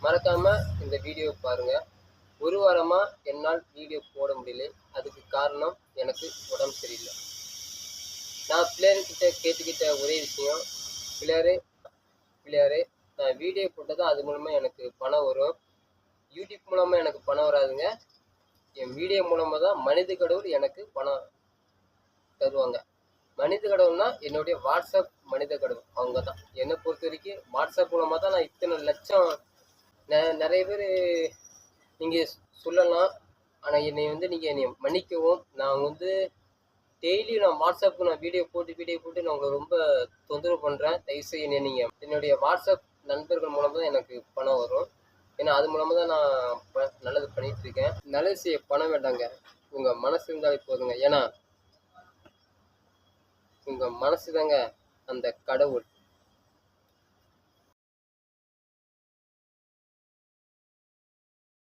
மறக்காமல் இந்த வீடியோ பாருங்கள். ஒரு வாரமாக என்னால் வீடியோ போட முடியல. அதுக்கு காரணம் எனக்கு உடம்பு சரியில்லை. நான் பிள்ளையர்கிட்ட கேட்டுக்கிட்ட ஒரே விஷயம், பிள்ளையாரே நான் வீடியோ போட்டால் தான் அது மூலமாக எனக்கு பணம் வரும். யூடியூப் மூலமாக எனக்கு பணம் வராதுங்க. என் வீடியோ மூலமாக தான் மனித கடவுள் எனக்கு பணம் தருவாங்க. மனித கடவுள்னா என்னுடைய வாட்ஸ்அப் மனித கடவுள் அவங்க தான். என்னை பொறுத்த வரைக்கும் வாட்ஸ்அப் மூலமாக தான் நான் இத்தனை லட்சம் நிறைய பேர் நீங்கள் சொல்லலாம். ஆனால் என்னை மன்னிக்கவும். நான் டெய்லி நான் வாட்ஸ்அப்புக்கு நான் வீடியோ போட்டு நான் உங்களை ரொம்ப தொந்தரவு பண்ணுறேன். தயவுசெய்து என்னை நீங்கள் என்னுடைய வாட்ஸ்அப் நண்பர்கள் மூலமாக தான் எனக்கு பணம் வரும். ஏன்னா அது மூலமாக தான் நான் நல்லது பண்ணிகிட்டு இருக்கேன். நல்லது செய்ய பணம் வேண்டாங்க, உங்கள் மனசு இருந்தாலே போதுங்க. ஏன்னா உங்கள் மனசு தாங்க அந்த கடவுள்.